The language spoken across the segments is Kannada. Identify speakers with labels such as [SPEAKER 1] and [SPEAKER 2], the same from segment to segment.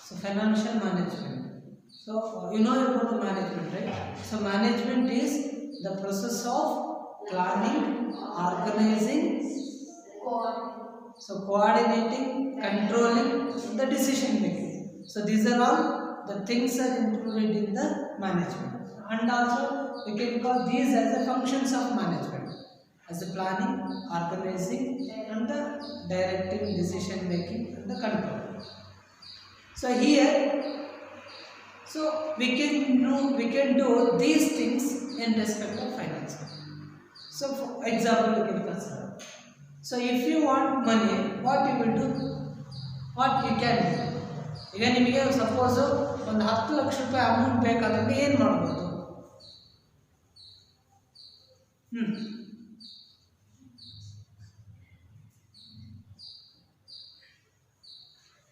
[SPEAKER 1] So financial management. So you know about the management, right? So management is the process of planning, organizing, so coordinating, controlling, the decision making. So these are all the things are included in the management. And also we can call these as the functions of management, as the planning, organizing, and the directing, decision making, and the control. So here, so we can do these things in respect of finance. So for example, we can consider. So if you want money, what you will do? What you can do? ಈಗ ನಿಮಗೆ ಸಪೋಸ್ ಒಂದು 10 ಲಕ್ಷ ರೂಪಾಯಿ ಅಮೌಂಟ್ ಬೇಕಾದ್ರೆ ಏನು ಮಾಡ್ಬೋದು?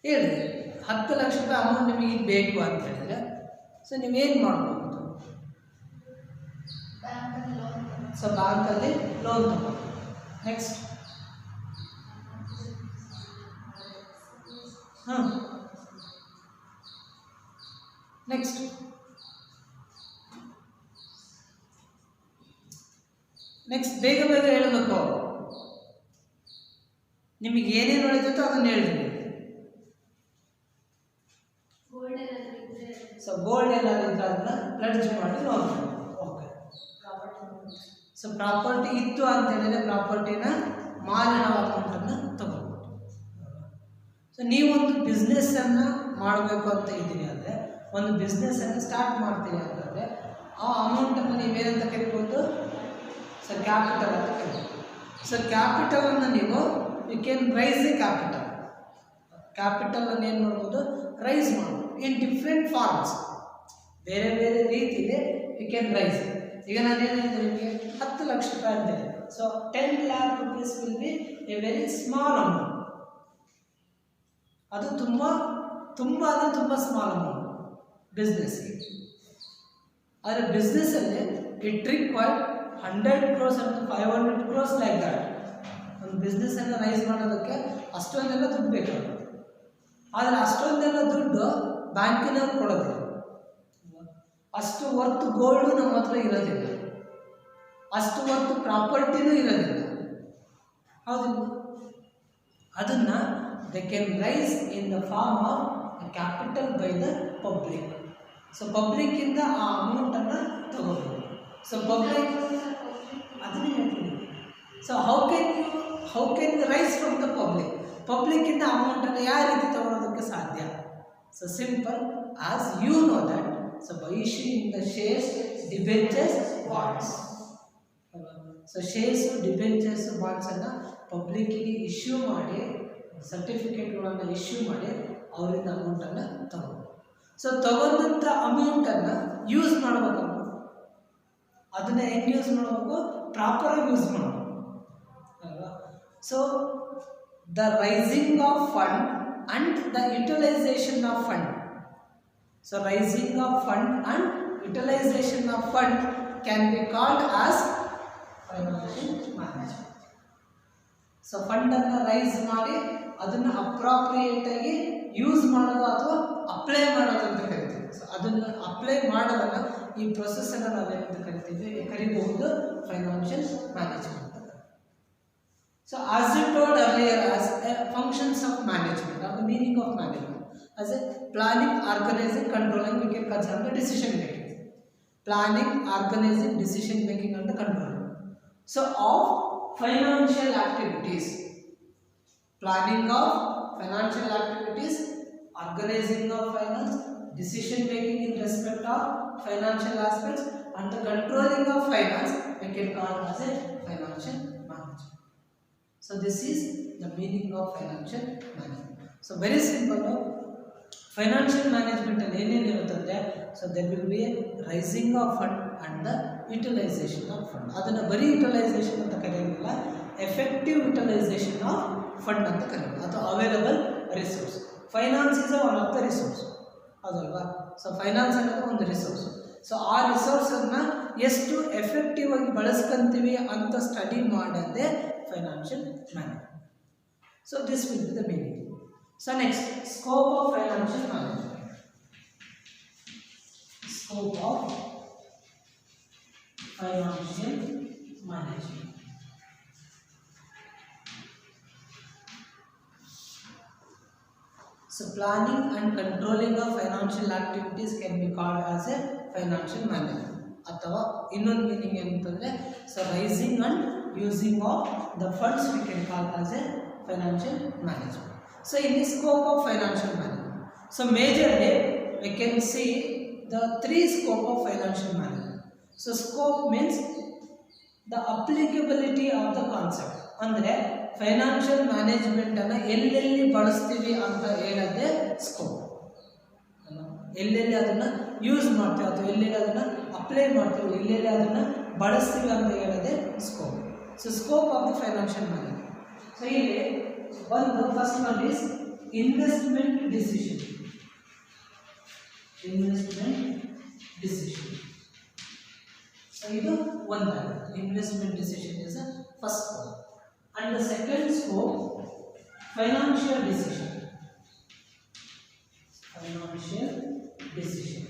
[SPEAKER 1] ಹೇಳಿ, 10 ಲಕ್ಷ ರೂಪಾಯಿ ಅಮೌಂಟ್ ನಿಮಗೆ ಬೇಕು ಅಂತ ಹೇಳಿದ್ರೆ ಸೊ ನೀವೇನು ಮಾಡ್ಬೋದು? ಸೊ ಬ್ಯಾಂಕಲ್ಲಿ ಲೋನ್ ತಗೋಬೋದು. ನೆಕ್ಸ್ಟ್ ನೆಕ್ಸ್ಟ್ ಬೇಗ ಬೇಗ ಹೇಳಬೇಕು. ನಿಮಗೆ ಏನೇನು ಉಳಿತೈತೋ ಅದನ್ನು ಹೇಳ್ರಿ. ಸೊ ಗೋಲ್ಡ್ ಏನಾದ್ರು ಇದ್ರೆ ಅದನ್ನ ಪ್ಲಡ್ಜ್ ಮಾಡಿ ಲೋನ್. ಓಕೆ. ಸೊ ಪ್ರಾಪರ್ಟಿ ಇತ್ತು ಅಂತ ಹೇಳಿದ್ರೆ ಪ್ರಾಪರ್ಟಿನ ಮಾರಿ ನಾವು ಅಮೌಂಟನ್ನು ತಗೋಬೋದು. ಸೊ ನೀವೊಂದು ಬಿಸ್ನೆಸ್ಸನ್ನು ಮಾಡಬೇಕು ಅಂತ ಇದ್ದೀರಿ ಅಂದರೆ, ಒಂದು ಬಿಸ್ನೆಸ್ಸನ್ನು ಸ್ಟಾರ್ಟ್ ಮಾಡ್ತೀರಿ ಅಂತಂದರೆ ಆ ಅಮೌಂಟನ್ನು ನೀವೇನಂತ ಕರಿಬೋದು? ಸೊ ಕ್ಯಾಪಿಟಲ್ ಅಂತ ಕರಿಬೋದು. ಸೊ ಕ್ಯಾಪಿಟಲನ್ನು ನೀವು you can raise a capital. ಕ್ಯಾಪಿಟಲನ್ನು ಏನು ಮಾಡ್ಬೋದು? ರೈಸ್ ಮಾಡ್ಬೋದು ಇನ್ ಡಿಫ್ರೆಂಟ್ ಫಾರ್ಮ್ಸ್. ಬೇರೆ ಬೇರೆ ರೀತಿಯಲ್ಲಿ ಯು ಕ್ಯಾನ್ ರೈಸ್. ಈಗ ನಾನು ಏನು ಹೇಳಿದೆ ನಿಮಗೆ 10 ಲಕ್ಷ ರೂಪಾಯಿ ಅಂತ ಹೇಳಿದೆ. So 10 lakh rupees will be a very small amount. ಅದು ತುಂಬ ಸ್ಮಾಲ್ ಅಮೌಂಟ್ ಬಿಸ್ನೆಸ್ಗೆ. ಆದರೆ ಬಿಸ್ನೆಸ್ಸಲ್ಲಿ it required 100 crores and 500 crores like that. ಒಂದು ಬಿಸ್ನೆಸ್ಸನ್ನು ರೈಸ್ ಮಾಡೋದಕ್ಕೆ ಅಷ್ಟೊಂದೆಲ್ಲ ದುಡ್ಡು ಬೇಕಾಗುತ್ತೆ. ಆದರೆ ಅಷ್ಟೊಂದೆಲ್ಲ ದುಡ್ಡು ಬ್ಯಾಂಕಿನವ್ರು ಕೊಡೋದಿಲ್ಲ. ಅಷ್ಟು ವರ್ತ್ ಗೋಲ್ಡು ನಮ್ಮ ಹತ್ರ ಇರೋದಿಲ್ಲ, ಅಷ್ಟು ವರ್ತ್ ಪ್ರಾಪರ್ಟಿನೂ ಇರೋದಿಲ್ಲ. ಹೌದಿಲ್ಲ? ಅದನ್ನು they can rise in the form of a capital by the public. So public ಇಂದ ಆ ಅಮೌಂಟನ್ನು ತಗೋಬೋದು. ಸೊ ಪಬ್ಲಿಕ್ ಅದನ್ನೇ ಹೇಳ್ತೀನಿ. So how can you raise from the public ಇಂದ ಅಮೌಂಟನ್ನು ಯಾವ ರೀತಿ ತಗೊಳ್ಳೋದಕ್ಕೆ ಸಾಧ್ಯ? So simple as you know that. So by issuing the shares, debentures, bonds. So shares, debentures, ಬಾಂಡ್ಸನ್ನು ಪಬ್ಲಿಕ್ಕಿಗೆ ಇಶ್ಯೂ ಮಾಡಿ, ಸರ್ಟಿಫಿಕೇಟ್ಗಳನ್ನು ಇಶ್ಯೂ ಮಾಡಿ ಅವರಿಂದ ಅಮೌಂಟನ್ನು ತಗೋಬೋದು. ಸೊ ತಗೊಂಡಂಥ ಅಮೌಂಟನ್ನು ಯೂಸ್ ಮಾಡಬೇಕು. ಅದನ್ನು ಹೆಂಗೆ ಯೂಸ್ ಮಾಡಬೇಕು? ಪ್ರಾಪರಾಗಿ ಯೂಸ್ ಮಾಡಬೇಕು ಅಲ್ವಾ? So the raising of fund and the utilisation of fund. So raising of fund and utilisation of fund can be called as financial management. So ಫಂಡನ್ನು ರೈಸ್ ಮಾಡಿ ಅದನ್ನು ಅಪ್ರಾಪ್ರಿಯೇಟಾಗಿ ಯೂಸ್ ಮಾಡೋದು ಅಥವಾ ಅಪ್ಲೈ ಮಾಡೋದು ಅಂತ ಕರಿತೀವಿ. ಸೊ ಅದನ್ನು ಅಪ್ಲೈ ಮಾಡೋದನ್ನು, ಈ ಪ್ರೊಸೆಸ್ಸನ್ನು ನಾವೇನಂತ ಕರಿಬಹುದು? Financial management. So as you told earlier, as functions of management are the meaning of management as a planning, organising, controlling. We can concern the decision making. Planning, organising, decision making and controlling. So of financial activities, planning of financial activities, organizing of finance, decision making in respect of financial aspects, and the controlling of finance, we can call as a financial management. So this is the meaning of financial management. So very simple. Financial management and ಏನೇನು ಇರುತ್ತದೆ? So there will be a rising of fund and the utilization of fund. ಅದನ್ನು ಬರೀ ಯುಟಿಲೈಸೇಷನ್ ಅಂತ ಕರೆಯೋದಿಲ್ಲ, ಎಫೆಕ್ಟಿವ್ ಯುಟಿಲೈಸೇಷನ್ ಆಫ್ ಫಂಡ್ ಅಂತ ಕರೆಯೋದು, ಅಥವಾ available resource. Finance is one of the resource, ಹೌದಲ್ವಾ? ಸೊ ಫೈನಾನ್ಸ್ ಅನ್ನೋದು ಒಂದು ರಿಸೋರ್ಸ್. ಸೊ ಆ ರಿಸೋರ್ಸನ್ನು ಎಷ್ಟು ಎಫೆಕ್ಟಿವ್ ಆಗಿ ಬಳಸ್ಕೊಂತೀವಿ ಅಂತ ಸ್ಟಡಿ ಮಾಡೋದೇ financial management. So this will be the meaning. So next, scope of financial management. Scope of financial management. So planning and controlling of financial activities can be called as a financial management. ಅಥವಾ ಇನ್ನೊಂದು ಮೀನಿಂಗ್ ಏನಂತಂದರೆ so raising and using of the funds we can call as a financial management. So in the scope of financial management, so majorly we can see the 3 scope of financial management. So scope means the applicability of the concept, ಅಂದರೆ ಫೈನಾನ್ಷಿಯಲ್ ಮ್ಯಾನೇಜ್ಮೆಂಟನ್ನು ಎಲ್ಲೆಲ್ಲಿ ಬಳಸ್ತೀವಿ ಅಂತ ಹೇಳೋದೇ ಸ್ಕೋಪ್. ಎಲ್ಲೆಲ್ಲಿ ಅದನ್ನು ಯೂಸ್ ಮಾಡ್ತೀವಿ ಅಥವಾ ಎಲ್ಲೆಲ್ಲಿ ಅದನ್ನು ಅಪ್ಲೈ ಮಾಡ್ತೀವಿ, ಎಲ್ಲೆಲ್ಲಿ ಅದನ್ನು ಬಳಸ್ತೀವಿ ಅಂತ ಹೇಳೋದೇ scope. So scope of the financial management. So ಇಲ್ಲಿ ಒಂದು first one is investment decision. Investment decision, so ಇದು ಒಂದಾಗಿದೆ. Investment decision is a first scope. And the second scope, financial decision. Financial decision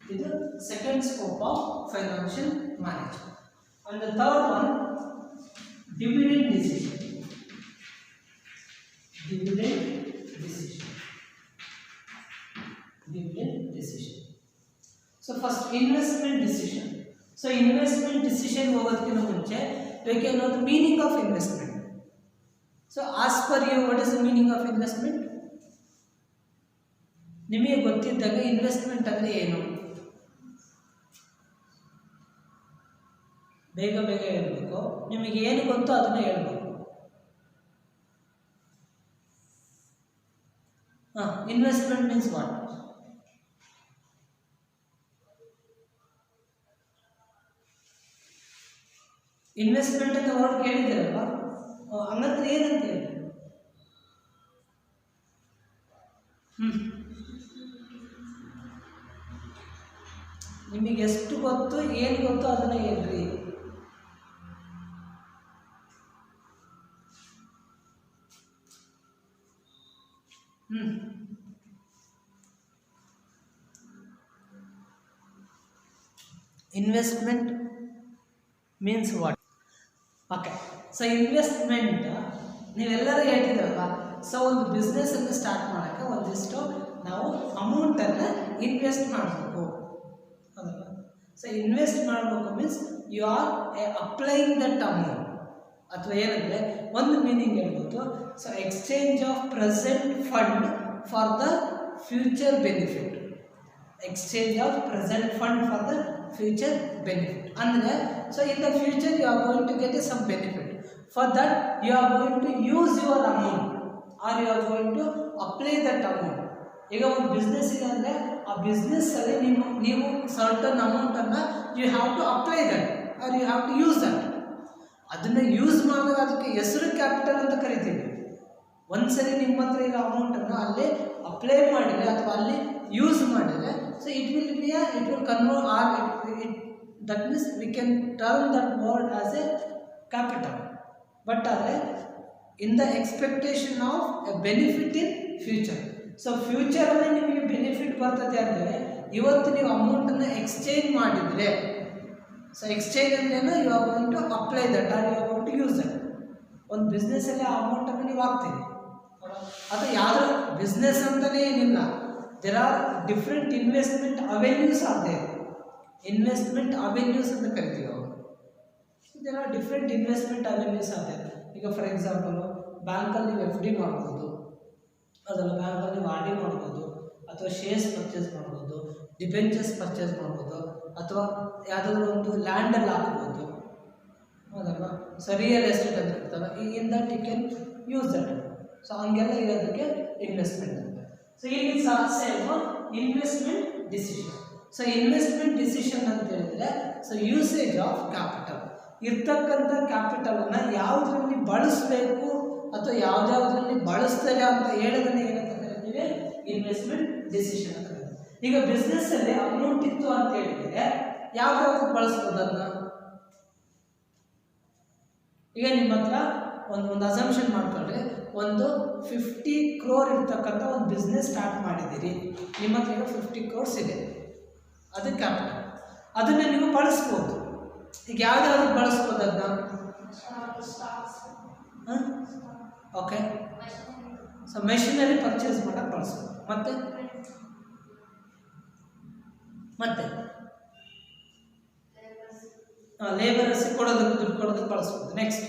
[SPEAKER 1] is the second scope of financial management. And the third one, dividend decision. Dividend decision. Dividend decision. So first, investment decision. So investment decision ಹೋಗೋದಕ್ಕಿಂತ ಮುಂಚೆ we can know the meaning of investment. So as per you, what is the meaning of investment? ನಿಮಗೆ ಗೊತ್ತಿದ್ದಾಗ ಇನ್ವೆಸ್ಟ್ಮೆಂಟ್ ಅಂದರೆ ಏನು? ಬೇಗ ಬೇಗ ಹೇಳಬೇಕು. ನಿಮಗೆ ಏನು ಗೊತ್ತೋ ಅದನ್ನ ಹೇಳಬೇಕು. Investment means what? ಇನ್ವೆಸ್ಟ್ಮೆಂಟ್ ಅಂತ ವರ್ಡ್ ಕೇಳಿದ್ದೀರಲ್ವ, ಹಂಗಂದ್ರೆ ಏನಂತ ಹೇಳಿ? ನಿಮಗೆ ಎಷ್ಟು ಗೊತ್ತು, ಏನು ಗೊತ್ತು ಅದನ್ನ ಹೇಳ್ರಿ. Investment means what? Okay, so investment ನೀವೆಲ್ಲರೂ ಹೇಳ್ತಿದ್ರಲ್ವ. ಸೊ ಒಂದು ಬಿಸ್ನೆಸ್ಸನ್ನು ಸ್ಟಾರ್ಟ್ ಮಾಡೋಕ್ಕೆ ಒಂದಿಷ್ಟು ನಾವು ಅಮೌಂಟನ್ನು ಇನ್ವೆಸ್ಟ್ ಮಾಡಬೇಕು, ಹೌದಲ್ಲ? ಸೊ ಇನ್ವೆಸ್ಟ್ ಮಾಡಬೇಕು means you are applying that amount. ಅಥವಾ ಏನಂದರೆ ಒಂದು ಮೀನಿಂಗ್ ಹೇಳ್ಬೋದು, so exchange of present fund for the future benefit. Exchange of present fund for the future benefit ಅಂದರೆ, so in the future you are going to get some benefit. For that you are going to use your amount or you are going to apply that amount. ಈಗ ಒಂದು ಬಿಸ್ನೆಸ್ ಇದೆ ಅಂದರೆ ಆ ಬಿಸ್ನೆಸ್ಸಲ್ಲಿ ನೀವು ಸರ್ಟನ್ ಅಮೌಂಟನ್ನು you have to apply that or you have to use that. ಅದನ್ನು ಯೂಸ್ ಮಾಡಿದಾಗ ಅದಕ್ಕೆ ಹೆಸರು ಕ್ಯಾಪಿಟಲ್ ಅಂತ ಕರಿತೀವಿ. ಒಂದ್ಸರಿ ನಿಮ್ಮ ಹತ್ರ ಇರೋ ಅಮೌಂಟನ್ನು ಅಲ್ಲಿ ಅಪ್ಲೈ ಮಾಡಿದರೆ ಅಥವಾ ಅಲ್ಲಿ ಯೂಸ್ ಮಾಡಿದರೆ, so it will convert or that means we can turn that word as a capital. But ಆದರೆ in the expectation of a benefit in future. So ಫ್ಯೂಚರಲ್ಲಿ ನಿಮಗೆ ಬೆನಿಫಿಟ್ ಬರ್ತದೆ ಅಂದರೆ ಇವತ್ತು ನೀವು ಅಮೌಂಟನ್ನು ಎಕ್ಸ್ಚೇಂಜ್ ಮಾಡಿದರೆ, ಸೊ ಎಕ್ಸ್ಚೇಂಜ್ ಅಂದ್ರೇನು, you are going to apply that or you are going to use that. ಒಂದು ಬಿಸ್ನೆಸ್ಸಲ್ಲಿ ಆ ಅಮೌಂಟನ್ನು ನೀವು ಹಾಕ್ತೀರಿ. ಅದು ಯಾವುದೋ ಬಿಸ್ನೆಸ್ ಅಂತಲೇ ಏನಿಲ್ಲ, there are different investment avenues are there. Investment avenues ಅಂತ ಕರಿತೀವಿ ಅವರು. There are different investment avenues are there. ಈಗ ಫಾರ್ ಎಕ್ಸಾಂಪಲು ಬ್ಯಾಂಕಲ್ಲಿ ನೀವು ಎಫ್ ಡಿ ಮಾಡ್ಬೋದು, ಅದಲ್ಲ ಬ್ಯಾಂಕಲ್ಲಿ ನೀವು ಆರ್ ಡಿ ಮಾಡ್ಬೋದು, ಅಥವಾ ಶೇರ್ಸ್ ಪರ್ಚೇಸ್ ಮಾಡ್ಬೋದು, ಡಿಬೆಂಚರ್ಸ್ ಪರ್ಚೇಸ್ ಮಾಡ್ಬೋದು, ಅಥವಾ ಯಾವುದಾದ್ರೂ ಒಂದು ಲ್ಯಾಂಡಲ್ಲಿ ಹಾಕ್ಬೋದು, ಹೌದಲ್ವಾ? ಸೊ ರಿಯಲ್ ಎಸ್ಟೇಟ್ ಅಂತ ಇರ್ತಲ್ಲ, in that you can use that. So ಹಂಗೆಲ್ಲ ಇರೋದಕ್ಕೆ ಇನ್ವೆಸ್ಟ್ಮೆಂಟ್ ಅಂತ. ಸೊ ಇಲ್ಲಿ same investment decision. So investment decision ಅಂತ ಹೇಳಿದರೆ, ಸೊ ಯೂಸೇಜ್ ಆಫ್ ಕ್ಯಾಪಿಟಲ್, ಇರ್ತಕ್ಕಂಥ ಕ್ಯಾಪಿಟಲನ್ನು ಯಾವುದರಲ್ಲಿ ಬಳಸಬೇಕು ಅಥವಾ ಯಾವುದ್ಯಾವುದರಲ್ಲಿ ಬಳಸ್ತಾರೆ ಅಂತ ಹೇಳೋದನ್ನ ಏನಂತ ಕರಿತೀವಿ? ಇನ್ವೆಸ್ಟ್ಮೆಂಟ್ ಡಿಸಿಷನ್ ಅಂತ ಕರಿತೀವಿ. ಈಗ ಬಿಸ್ನೆಸ್ಸಲ್ಲಿ ಅಮೌಂಟ್ ಇತ್ತು ಅಂತ ಹೇಳಿದರೆ ಯಾವ್ಯಾವ್ದಕ್ಕೆ ಬಳಸ್ಬೋದು ಅದನ್ನ? ಈಗ ನಿಮ್ಮ ಹತ್ರ ಒಂದು ಅಸಂಪ್ಷನ್ ಮಾಡ್ಕೊಂಡ್ರೆ ಒಂದು 50 crore ಇರ್ತಕ್ಕಂಥ ಒಂದು ಬಿಸ್ನೆಸ್ ಸ್ಟಾರ್ಟ್ ಮಾಡಿದ್ದೀರಿ. ನಿಮ್ಮ ಹತ್ರ ಈಗ 50 crores ಇದೆ, ಅದು ಕ್ಯಾಪಿಟಲ್. ಅದನ್ನು ನೀವು ಬಳಸ್ಬೋದು. ಈಗ ಯಾವ್ದಾದ್ರು ಬಳಸ್ಬೋದು ಅದನ್ನ. ಓಕೆ, ಸೊ ಮೆಷಿನರಿ ಪರ್ಚೇಸ್ ಮಾಡಕ್ಕೆ ಬಳಸ್ಬೋದು. ಮತ್ತೆ ಲೇಬರ್ಸ್ ಕೊಡೋದಕ್ಕೆ, ದುಡ್ಡು ಕೊಡೋದಕ್ಕೆ ಬಳಸ್ಬೋದು. ನೆಕ್ಸ್ಟ್,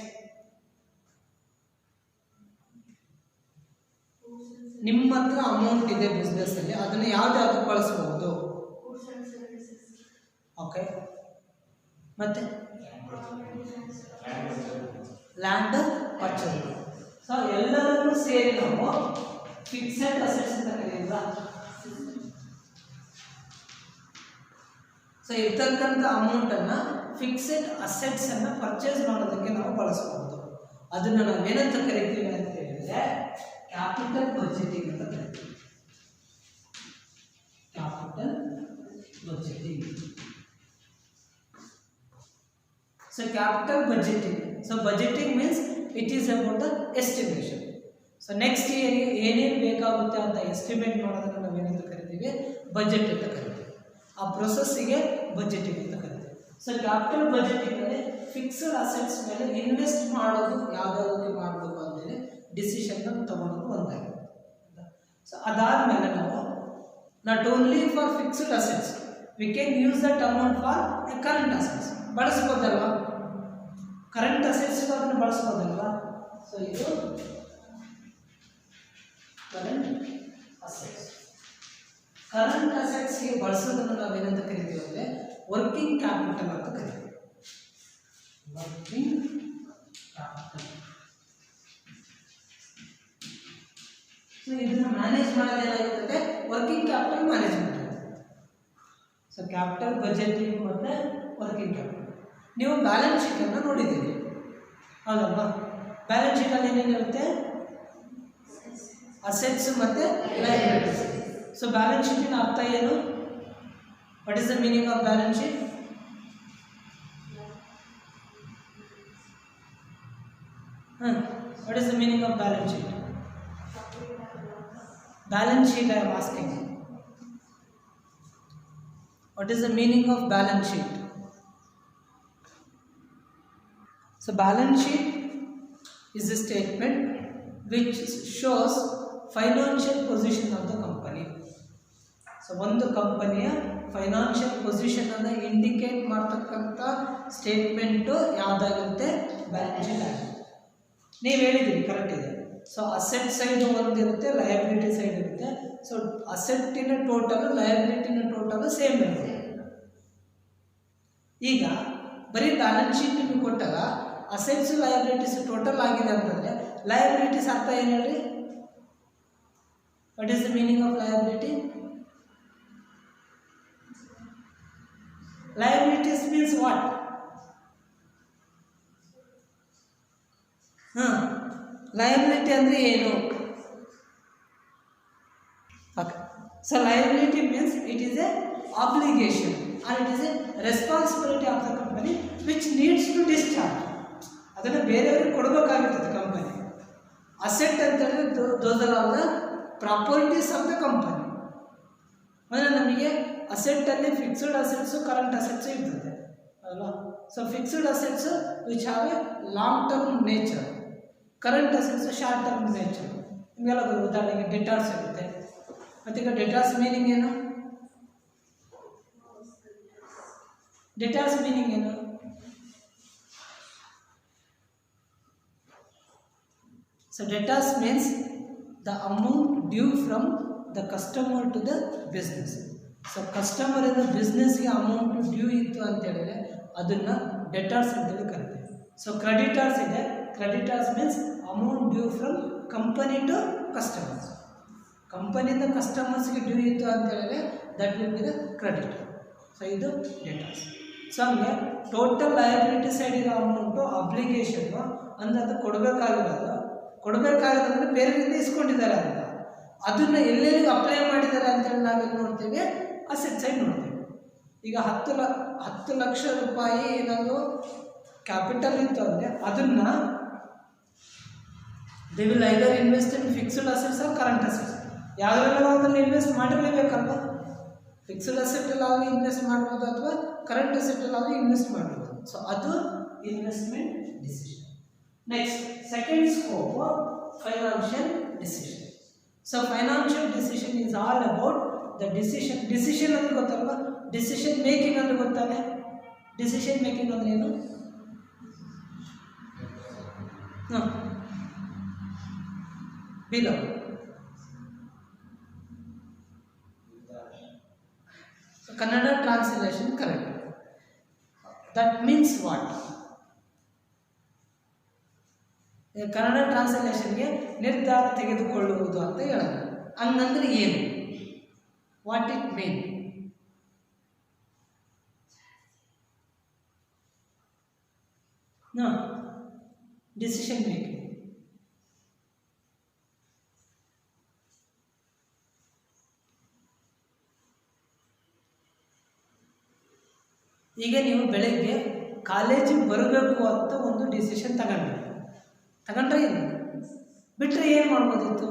[SPEAKER 1] ನಿಮ್ಮ ಹತ್ರ ಅಮೌಂಟ್ ಇದೆ ಬಿಸ್ನೆಸ್ ಅಲ್ಲಿ, ಅದನ್ನು ಯಾವ್ದಾವ್ದಕ್ಕೆ ಬಳಸ್ಬಹುದು. ಓಕೆ, ಮತ್ತೆ ಲ್ಯಾಂಡ್ ಪರ್ಚೇಸ್. ಸೊ ಎಲ್ಲರನ್ನೂ ಸೇರಿ ನಾವು ಫಿಕ್ಸೆಡ್ ಅಸೆಟ್ಸ್ ಅಂತ ಕರೆಯೋಲ್ಲ. ಸೊ ಇರ್ತಕ್ಕಂಥ ಅಮೌಂಟನ್ನು ಫಿಕ್ಸೆಡ್ ಅಸೆಟ್ಸ್ ಅನ್ನು ಪರ್ಚೇಸ್ ಮಾಡೋದಕ್ಕೆ ನಾವು ಬಳಸಬಹುದು. ಅದನ್ನು ನಾವೇನಂತ ಕರಿತೀವಿ ಅಂತ ಹೇಳಿದ್ರೆ ಕ್ಯಾಪಿಟಲ್ ಬಜೆಟಿಂಗ್ ಅಂತ ಕರಿತೀವಿ. Capital budgeting. So capital budgeting. So budgeting means it is about the estimation. So next ಇಯರ್ಗೆ ಏನೇನು ಬೇಕಾಗುತ್ತೆ ಅಂತ ಎಸ್ಟಿಮೇಟ್ ಮಾಡೋದನ್ನು ನಾವೇನಂತ ಕರಿತೀವಿ, ಬಜೆಟ್ ಅಂತ ಕರಿತೀವಿ. ಆ ಪ್ರೊಸೆಸ್ಸಿಗೆ ಬಜೆಟಿಂಗ್ ಅಂತ ಕರಿತೀವಿ. ಸೊ ಕ್ಯಾಪಿಟಲ್ ಬಜೆಟಿಂಗ್ ಅಲ್ಲಿ ಫಿಕ್ಸ್ಡ್ ಅಸೆಟ್ಸ್ ಮೇಲೆ ಇನ್ವೆಸ್ಟ್ ಮಾಡೋದು ಯಾವುದಾದ್ರೂ ಮಾಡಬೇಕು ಅಂತೇಳಿ ಡಿಸಿಷನ್ ತಗೊಳ್ಳೋದು ಒಂದಾಗಿದೆ. ಸೊ ಅದಾದಮೇಲೆ ನಾವು not only for fixed assets we can use that amount for current assets. ಬಳಸ್ಬೋದಲ್ವಾ, ಕರೆಂಟ್ ಅಸೆಟ್ಸ್ ಅದನ್ನು ಬಳಸ್ಬೋದಲ್ವಾ. ಸೊ ಇದು ಕರೆಂಟ್ ಅಸೆಟ್ಸ್. ಕರೆಂಟ್ ಅಸೆಟ್ಸ್ಗೆ ಬಳಸೋದನ್ನು ನಾವೇನಂತ ಕರಿತೀವಿ ಅಂದರೆ ವರ್ಕಿಂಗ್ ಕ್ಯಾಪಿಟಲ್ ಅಂತ ಕರಿತೀವಿ. Working capital. ಸೊ ಇದನ್ನು ಮ್ಯಾನೇಜ್ ಮಾಡೋದೇನಾಗಿರುತ್ತೆ, ವರ್ಕಿಂಗ್ ಕ್ಯಾಪಿಟಲ್ ಮ್ಯಾನೇಜ್ ಮಾಡ್ತಾರೆ. ಸೊ ಕ್ಯಾಪಿಟಲ್ ಬಜೆಟಿಂಗ್ ಮತ್ತು ವರ್ಕಿಂಗ್ ಕ್ಯಾಪಿಟಲ್. ನೀವು ಬ್ಯಾಲೆನ್ಸ್ ಶೀಟನ್ನು ನೋಡಿದ್ದೀರಿ ಹೌದಲ್ವಾ. ಬ್ಯಾಲೆನ್ಸ್ ಶೀಟಲ್ಲಿ ಏನೇನಿರುತ್ತೆ, ಅಸೆಟ್ಸ್ ಮತ್ತು ಲಯಬಿಲಿಟೀಸ್. ಸೊ ಬ್ಯಾಲೆನ್ಸ್ ಶೀಟಿನ ಅರ್ಥ ಏನು, what is the meaning of balance sheet? What is the meaning of balance sheet? Balance sheet I am asking. What is the meaning of balance sheet? So balance sheet is a statement which shows financial position of the company. So ಒಂದು ಕಂಪನಿಯ ಫೈನಾನ್ಷಿಯಲ್ ಪೊಸಿಷನ್ ಅನ್ನು ಇಂಡಿಕೇಟ್ ಮಾಡ್ತಕ್ಕಂಥ ಸ್ಟೇಟ್ಮೆಂಟು ಯಾವುದಾಗುತ್ತೆ, ಬ್ಯಾಲೆನ್ಸ್ ಶೀಟ್ ಆಗಿದೆ. ನೀವು ಹೇಳಿದ್ದೀರಿ, ಕರೆಕ್ಟ್ ಇದೆ. ಸೊ ಅಸೆಟ್ ಸೈಡ್ ಒಂದಿರುತ್ತೆ, ಲಯಬಿಲಿಟಿ ಸೈಡ್ ಇರುತ್ತೆ. ಸೊ ಅಸೆಟ್ಟಿನ ಟೋಟಲು ಲಯಬಿಲಿಟಿನ ಟೋಟಲು ಸೇಮ್ ಇರುತ್ತೆ. ಈಗ ಬರೀ ಬ್ಯಾಲೆನ್ಸ್ ಶೀಟ್ ನಿಮಗೆ ಕೊಟ್ಟಾಗ ಅಸೆಟ್ಸ್ ಲಯಬಿಲಿಟೀಸ್ ಟೋಟಲ್ ಆಗಿದೆ ಅಂತಂದರೆ ಲಯಬಿಲಿಟೀಸ್ ಅರ್ಥ ಏನು ಹೇಳಿ? What is the meaning of liability? Liabilities means what? Liability ಅಂದರೆ ಏನು? Okay, so liability means it is a obligation or it is a responsibility of the company which needs to discharge. ಅದನ್ನು ಬೇರೆಯವ್ರಿಗೆ ಕೊಡಬೇಕಾಗಿರ್ತದೆ ಕಂಪನಿ. ಅಸೆಟ್ ಅಂತ ಹೇಳಿದ್ರೆ those are all the properties of the company. ಅಂದರೆ ನಮಗೆ ಅಸೆಟ್ಟಲ್ಲಿ ಫಿಕ್ಸ್ಡ್ ಅಸೆಟ್ಸು ಕರೆಂಟ್ ಅಸೆಟ್ಸು ಇರ್ತದೆ ಅಲ್ವಾ. So fixed assets which have a long term nature, current assets short term nature. ನಿಮಗೆಲ್ಲ ಉದಾಹರಣೆಗೆ ಡೆಟಾರ್ಸ್ ಇರುತ್ತೆ. ಮತ್ತು ಈಗ ಡೆಟಾರ್ಸ್ ಮೀನಿಂಗ್ ಏನು? ಡೆಟಾರ್ಸ್ ಮೀನಿಂಗ್ ಏನು? So debtors means the amount due from the customer to the business. So ಕಸ್ಟಮರಿಂದ ಬಿಸ್ನೆಸ್ಗೆ ಅಮೌಂಟ್ ಡ್ಯೂ ಇತ್ತು ಅಂತ ಹೇಳಿದ್ರೆ ಅದನ್ನು ಡೆಟಾರ್ಸ್ ಅಂತೇಳಿ ಕರಿತೀವಿ. ಸೊ ಕ್ರೆಡಿಟರ್ಸ್ ಇದೆ. Creditors means amount due from company to customers. ಕಂಪನಿಯಿಂದ ಕಸ್ಟಮರ್ಸ್ಗೆ ಡ್ಯೂ ಇತ್ತು ಅಂತ ಹೇಳಿದ್ರೆ that will be the credit. So ಇದು ಡೆಟಾರ್ಸ್. ಸೊ ಹಂಗೆ ಟೋಟಲ್ ಲಯಬಿಲಿಟಿ ಸೈಡ್ ಇರೋ ಅಮೌಂಟು ಅಬ್ಲಿಗೇಷನ್ನು ಅಂದರೆ ಅದು ಕೊಡಬೇಕಾಗಿರೋದಂದರೆ ಬೇರೆಯಿಂದ ಇಸ್ಕೊಂಡಿದ್ದಾರೆ ಅಂತ, ಅದನ್ನು ಎಲ್ಲೆಲ್ಲಿ ಅಪ್ಲೈ ಮಾಡಿದ್ದಾರೆ ಅಂತೇಳಿ ನಾವೇನು ನೋಡ್ತೀವಿ, ಅಸೆಟ್ ಸೈಡ್ ನೋಡ್ತೀವಿ. ಈಗ 10 ಲಕ್ಷ ರೂಪಾಯಿ ಏನಾದರೂ ಕ್ಯಾಪಿಟಲ್ ಇತ್ತು ಅಂದರೆ ಅದನ್ನು they will either invest in fixed assets or current assets. ಯಾವುದ್ರಲ್ಲ ಅದನ್ನು ಇನ್ವೆಸ್ಟ್ ಮಾಡಿರಲೇಬೇಕಲ್ವ. ಫಿಕ್ಸ್ಡ್ ಅಸೆಟಲ್ಲಾಗಿ ಇನ್ವೆಸ್ಟ್ ಮಾಡ್ಬೋದು ಅಥವಾ ಕರೆಂಟ್ ಅಸೆಟಲ್ಲಾಗಿ ಇನ್ವೆಸ್ಟ್ ಮಾಡ್ಬೋದು. ಸೊ ಅದು investment decision. Next second scope financial decision. So financial decision is all about the decision ಅಂದ್ರೆ ಗೊತ್ತಲ್ವಾ, ಡಿಸಿಷನ್ ಮೇಕಿಂಗ್ ಅಂದ್ರೆ ಗೊತ್ತಾನೆ. ಡಿಸಿಷನ್ ಮೇಕಿಂಗ್ ಅಂದ್ರೆ ಏನು? Below Kannada translation correct. That means what? Kannada ಟ್ರಾನ್ಸ್ಲೇಷನ್ಗೆ ನಿರ್ಧಾರ ತೆಗೆದುಕೊಳ್ಳುವುದು ಅಂತ ಹೇಳೋದು. ಹಂಗಂದ್ರೆ ಏನು? What it mean? Decision making. ಈಗ ನೀವು ಬೆಳಗ್ಗೆ ಕಾಲೇಜಿಗೆ ಬರಬೇಕು ಅಂತ ಒಂದು ಡಿಸಿಷನ್ ತಗೊಂಡ್ರೆ ಏನು ಬಿಟ್ಟರೆ ಏನು ಮಾಡ್ಬೋದಿತ್ತು?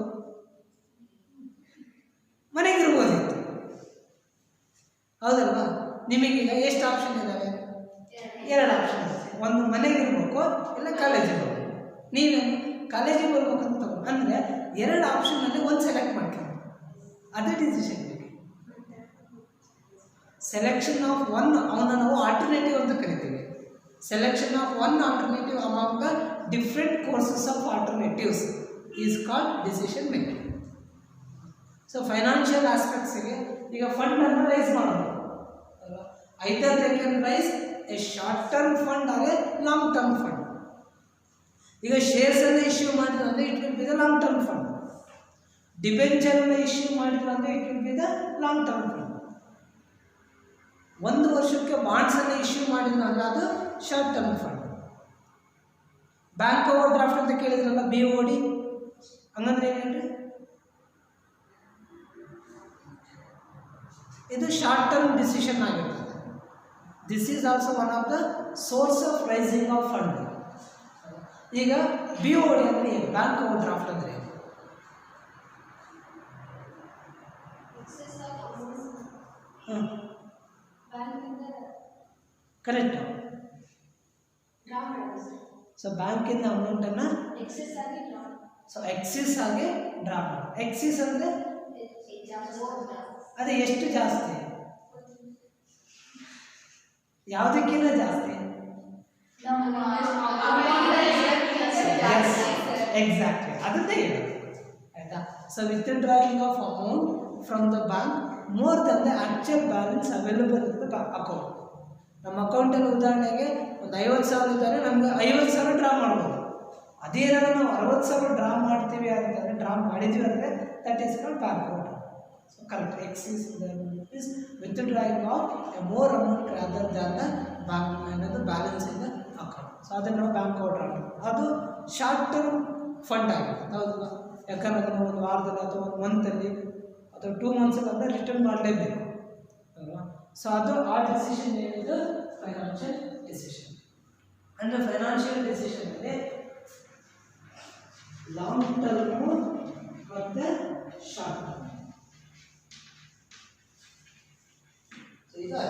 [SPEAKER 1] ಮನೆಗಿರ್ಬೋದಿತ್ತು, ಹೌದಲ್ವಾ? ನಿಮಗೀಗ ಎಷ್ಟು ಆಪ್ಷನ್ ಇದ್ದಾವೆ? 2 ಆಪ್ಷನ್ ಇದೆ. ಒಂದು ಮನೆಗಿರ್ಬೇಕು, ಇಲ್ಲ ಕಾಲೇಜಿಗೆ ಹೋಗ್ಬೇಕು. ನೀವೇನು ಕಾಲೇಜಿಗೆ ಬರ್ಬೇಕಂತ ತಗೊಂಡು ಅಂದರೆ 2 ಆಪ್ಷನಲ್ಲಿ ಒಂದು ಸೆಲೆಕ್ಟ್ ಮಾಡ್ಕೊಂಡು ಅದೇ decision making. Selection of one, ಅವನ್ನ ನಾವು ಆಲ್ಟರ್ನೇಟಿವ್ ಅಂತ ಕರಿತೀವಿ. Selection of one alternative among the different courses of alternatives is called decision making. So financial ಆಸ್ಪೆಕ್ಟ್ಸಿಗೆ ಈಗ ಫಂಡನ್ನು ರೈಸ್ ಮಾಡೋದು. Either they can raise a short term fund or a long term fund. ಈಗ ಶೇರ್ಸನ್ನು ಇಶ್ಯೂ ಮಾಡಿದ್ರು ಅಂದರೆ it will be the long term fund. ಡಿಬೆಂಚರನ್ನು ಇಶ್ಯೂ ಮಾಡಿದ್ರು ಅಂದರೆ it will be the long term fund. 1 ವರ್ಷಕ್ಕೆ ಬಾಂಡ್ಸನ್ನು ಇಶ್ಯೂ ಮಾಡಿದ್ರು ಅಂದರೆ ಅದು short term fund. Bank overdraft ಅಂತ ಕೇಳಿದ್ರಲ್ಲ, BOD, ಹಂಗಂದ್ರೆ ಏನು ಹೇಳ್ರಿ? ಇದು ಶಾರ್ಟ್ ಟರ್ಮ್ ಡಿಸಿಷನ್ ಆಗಿರ್ತದೆ. This is also one of the source of raising of fund. ಈಗ BOD ಅಂದರೆ ಏನು? ಬ್ಯಾಂಕ್ ಓವರ್ ಡ್ರಾಫ್ಟ್ ಅಂದರೆ ಏನು? ಕರೆಕ್ಟ್. ಸೊ ಬ್ಯಾಂಕಿಂದ ಅಮೌಂಟನ್ನು ಎಕ್ಸಿಸ್ ಆಗಿ ಡ್ರಾ ಮಾಡೋದು. ಎಕ್ಸಿಸ್ ಅಂದರೆ ಅದು ಎಷ್ಟು ಜಾಸ್ತಿ? ಯಾವುದಕ್ಕಿಂತ ಜಾಸ್ತಿ? ಎಕ್ಸಾಕ್ಟ್ಲಿ, ಅದನ್ನೇ ಹೇಳೋದು, ಆಯಿತಾ? So withdrawing of amount from the bank more than the actual balance available in the account. ನಮ್ಮ ಅಕೌಂಟಲ್ಲಿ ಉದಾಹರಣೆಗೆ ಒಂದು 50,000 ಇದ್ದರೆ ನಮಗೆ 50,000 ಡ್ರಾ ಮಾಡ್ಬೋದು. ಅದೇ ನಾವು 60,000 ಡ್ರಾ ಮಾಡ್ತೀವಿ ಅಂತಂದರೆ, ಡ್ರಾ ಮಾಡಿದ್ವಿ ಅಂದರೆ that is called bank account. So correct. Excess is withdrawing of a more amount rather than the bank ಅನ್ನೋದು balance in the account. So ಅದನ್ನು ನಾವು ಬ್ಯಾಂಕ್ ಅಕೌಂಟ್ ಹಾಕೋದು. ಅದು ಶಾರ್ಟ್ ಟರ್ಮ್ ಫಂಡ್ ಆಗಿರುತ್ತೆ, ಹೌದಲ್ಲ? ಯಾಕಂದ್ರೆ ಅದನ್ನು ಒಂದು ವಾರದಲ್ಲಿ ಅಥವಾ 1 ಮಂತಲ್ಲಿ ಅಥವಾ 2 ಮಂತ್ಸಲ್ಲಿ ಅಂದರೆ ರಿಟರ್ನ್ ಮಾಡಲೇಬೇಕು ಅಲ್ವಾ? ಸೊ ಅದು ಆ ಡಿಸಿಷನ್ ಏನಿದೆ ಫೈನಾನ್ಷಿಯಲ್ ಡಿಸಿಷನ್. ಅಂದರೆ ಫೈನಾನ್ಷಿಯಲ್ ಡಿಸಿಷನಲ್ಲಿ ಲಾಂಗ್ ಟರ್ಮು ಮತ್ತು ಶಾರ್ಟ್ ಟರ್ಮ್. ಸೊ ಇದು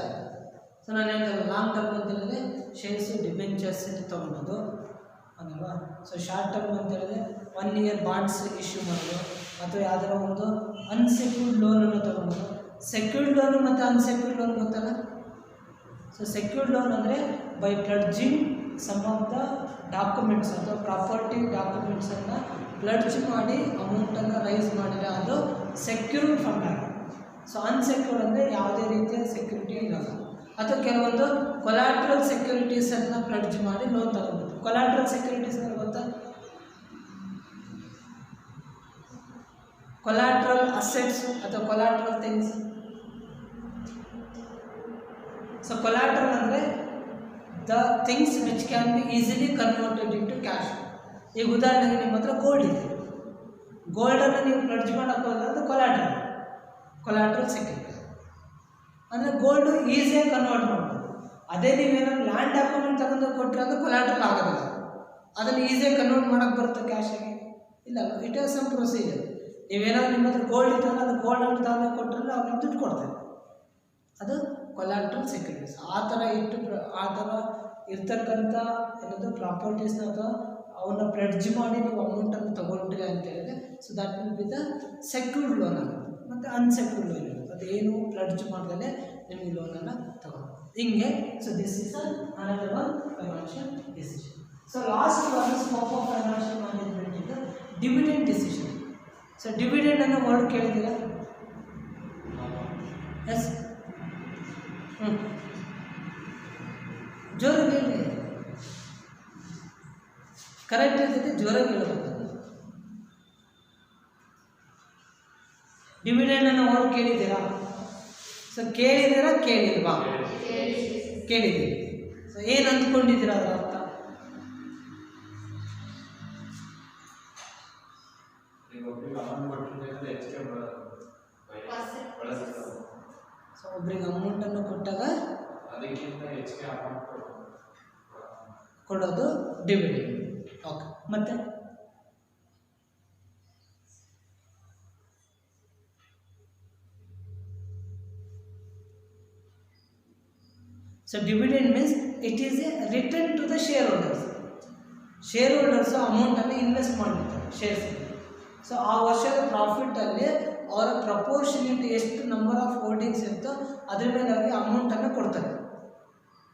[SPEAKER 1] ಸೊ ನಾನು ಹೇಳ್ತೇನೆ, ಲಾಂಗ್ ಟರ್ಮ್ ಅಂತ ಹೇಳಿದ್ರೆ ಶೇರ್ಸು ಡಿಬೆಂಚರ್ಸ್ ತೊಗೊಳೋದು ಅದಲ್ವಾ? ಸೊ ಶಾರ್ಟ್ ಟರ್ಮ್ ಅಂತ ಹೇಳಿದ್ರೆ 1 ಇಯರ್ ಬಾಂಡ್ಸ್ ಇಶ್ಯೂ ಮಾಡೋದು, ಅಥವಾ ಯಾವುದರ ಒಂದು ಅನ್ಸೆಕ್ಯೂರ್ಡ್ ಲೋನನ್ನು ತೊಗೊಳೋದು. ಸೆಕ್ಯೂರ್ಡ್ ಲೋನು ಮತ್ತು ಅನ್ಸೆಕ್ಯೂರ್ಡ್ ಲೋನ್ ಗೊತ್ತಲ್ಲ? ಸೊ ಸೆಕ್ಯೂರ್ಡ್ ಲೋನ್ ಅಂದರೆ by pledging some of the documents ಅಥವಾ ಪ್ರಾಪರ್ಟಿ ಡಾಕ್ಯುಮೆಂಟ್ಸನ್ನು ಪ್ಲಡ್ಜ್ ಮಾಡಿ ಅಮೌಂಟನ್ನು ರೈಸ್ ಮಾಡಿದರೆ ಅದು ಸೆಕ್ಯೂರ್ಡ್ ಫಂಡ್ ಆಗಿದೆ. ಸೊ ಅನ್ಸೆಕ್ಯೂರ್ಡ್ ಅಂದರೆ ಯಾವುದೇ ರೀತಿಯ ಸೆಕ್ಯೂರಿಟಿ ಇರೋಲ್ಲ, ಅಥವಾ ಕೆಲವೊಂದು ಕೊಲಾಟ್ರಲ್ ಸೆಕ್ಯೂರಿಟೀಸನ್ನು ಪ್ಲಡ್ಜ್ ಮಾಡಿ ಲೋನ್ ತಗೋಬೋದು. ಕೊಲಾಟ್ರಲ್ ಸೆಕ್ಯೂರಿಟೀಸ್ ಅಂದರೆ ಗೊತ್ತಾ? ಕೊಲಾಟ್ರಲ್ ಅಸೆಟ್ಸ್ ಅಥವಾ ಕೊಲಾಟ್ರಲ್ ಥಿಂಗ್ಸ್. ಸೊ ಕೊಲಾಟ್ರಲ್ ಅಂದರೆ the things which can be easily converted into cash. ಈಗ ಉದಾಹರಣೆಗೆ ನಿಮ್ಮ ಹತ್ರ ಗೋಲ್ಡ್ ಇದೆ, ಗೋಲ್ಡನ್ನು ನೀವು ಪ್ಲಡ್ಜ್ ಮಾಡೋಕ್ಕೆ ಹೋದ್ರೆ ಅದು ಕೊಲಾಟ್ರಲ್ ಸೆಕ್ಯೂರಿಟಿ. ಅಂದರೆ ಗೋಲ್ಡು ಈಸಿಯಾಗಿ ಕನ್ವರ್ಟ್ ಮಾಡ್ಬೋದು. ಅದೇ ನೀವೇನಾದ್ರು ಲ್ಯಾಂಡ್ ಡಾಕ್ಯುಮೆಂಟ್ ತಗೊಂಡು ಕೊಟ್ಟರೆ ಅದು ಕೊಲಾಟ್ರಲ್ ಆಗೋದಿಲ್ಲ. ಅದನ್ನು ಈಸಿಯಾಗಿ ಕನ್ವರ್ಟ್ ಮಾಡೋಕ್ಕೆ ಬರುತ್ತೆ ಕ್ಯಾಶಾಗಿ? ಇಲ್ಲ, ಇಟ್ ಹ್ಯಾಸ್ ಸಮ್ ಪ್ರೊಸೀಜರ್. ನೀವೇನಾದ್ರು ನಿಮ್ಮ ಹತ್ರ ಗೋಲ್ಡ್ ಇದ್ದರೆ ಅದು ಗೋಲ್ಡ್ ಅಂತ ತಗೊಂಡು ಕೊಟ್ಟರೆ ಅವ್ರಿಗೆ ದುಡ್ಡು ಕೊಡ್ತಾರೆ. ಅದು ಕೊಲಾಟ್ರಲ್ ಸೆಕ್ಯೂರಿಟೀಸ್. ಆ ಥರ ಇರ್ತಕ್ಕಂಥ ಏನದು ಪ್ರಾಪರ್ಟೀಸ್ನ ಅಥವಾ ಅವನ್ನ ಪ್ಲೆಡ್ಜ್ ಮಾಡಿ ನೀವು ಅಮೌಂಟನ್ನು ತೊಗೊಂಡ್ರಿ ಅಂತ ಹೇಳಿದ್ರೆ, so that will be the secured loan ಆಗುತ್ತೆ. ಮತ್ತು ಅನ್ಸೆಕ್ಯೂರ್ಡ್ ಲೋನ್ ಇರುತ್ತೆ, ಅದೇನು ಪ್ಲೆಡ್ಜ್ ಮಾಡ್ದೇ ನಿಮಗೆ ಲೋನನ್ನು ತಗೊಳ್ಬೋದು. ಹಿಂಗೆ so this is another one financial decision. So last one scope of financial management ಇದು ಡಿವಿಡೆಂಡ್ ಡಿಸಿಷನ್. ಸೊ ಡಿವಿಡೆಂಡ್ ಅನ್ನೋ ವರ್ಡ್ ಕೇಳಿದ್ದೀರಾ? ಎಸ್, ಜೋರಾಗಿ ಹೇಳಿ, ಕರೆಕ್ಟ್ ಇರ್ತೈತೆ, ಜೋರಾಗಿ ಹೇಳಬೇಕು. ಡಿವಿಡೆಂಡ್ ಅನ್ನೋ ವರ್ಡ್ ಕೇಳಿದ್ದೀರಾ? ಸೊ ಕೇಳಿದ್ದೀರಾ ಕೇಳಿಲ್ವಾ? ಕೇಳಿದ್ದೀರಿ. ಸೊ ಏನು ಅಂದ್ಕೊಂಡಿದ್ದೀರಾ ಅದರ ಅರ್ಥ? ಸೊ ಒಬ್ಬರಿಗೆ ಅಮೌಂಟನ್ನು ಕೊಟ್ಟಾಗ ಕೊಡೋದು ಡಿವಿಡೆಂಡ್. ಓಕೆ, ಮತ್ತೆ so dividend means it is a return to the shareholders. Shareholders ಅಮೌಂಟನ್ನು ಇನ್ವೆಸ್ಟ್ ಮಾಡಿರ್ತಾರೆ ಶೇರ್ಸ್. ಸೊ ಆ ವರ್ಷದ ಪ್ರಾಫಿಟಲ್ಲಿ ಅವರ ಪ್ರಪೋರ್ಷನೇಟ್ ಎಷ್ಟು ನಂಬರ್ ಆಫ್ ಹೋಲ್ಡಿಂಗ್ಸ್ ಇರುತ್ತೋ ಅದ್ರ ಮೇಲೆ ಅವರಿಗೆ ಅಮೌಂಟನ್ನು ಕೊಡ್ತಾರೆ.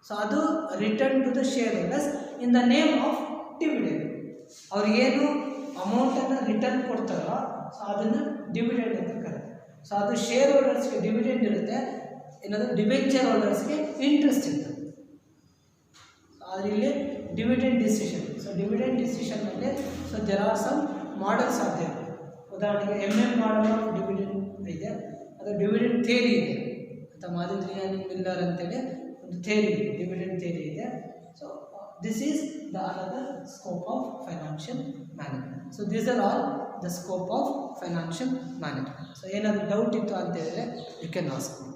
[SPEAKER 1] ಸೊ ಅದು return to the shareholders in the name of dividend. ಅವ್ರಿಗೇನು ಅಮೌಂಟನ್ನು ರಿಟರ್ನ್ ಕೊಡ್ತಾರೋ ಸೊ ಅದನ್ನು ಡಿವಿಡೆಂಡ್ ಅಂತ ಕರೀತಾರೆ. ಸೊ ಅದು ಶೇರ್ ಹೋಲ್ಡರ್ಸ್ಗೆ ಡಿವಿಡೆಂಡ್ ಇರುತ್ತೆ, ಏನಾದರೂ ಡಿಬೆಂಚರ್ ಹೋಲ್ಡರ್ಸ್ಗೆ ಇಂಟ್ರೆಸ್ಟ್ ಇರ್ತದೆ. ಆದರೆ ಇಲ್ಲಿ ಡಿವಿಡೆಂಡ್ ಡಿಸಿಷನ್. ಸೊ ಡಿವಿಡೆಂಡ್ ಡಿಸಿಷನ್ನಲ್ಲಿ so there are some model ಸಾಧ್ಯ. ಉದಾಹರಣೆಗೆ ಮಾಡಲ್ ಆಫ್ ಡಿವಿಡೆಂಡ್ ಇದೆ, ಅದು ಡಿವಿಡೆಂಡ್ ಥಿಯರಿ ಇದೆ ಅಂತ ಮಾದಿದ್ರಿಯಾನಿ ಮಿಲ್ಲರ್ ಅಂತೇಳಿ ಒಂದು ಥಿಯರಿ ಇದೆ, ಡಿವಿಡೆಂಡ್ ಥಿಯರಿ ಇದೆ. So this is the another scope of financial management. So these are all the scope of financial management. So ಏನಾದರೂ ಡೌಟ್ ಇತ್ತು ಅಂತ ಹೇಳಿದ್ರೆ ಯು ಕ್ಯಾನ್ ಆಸ್ಕ್ ಮಿ.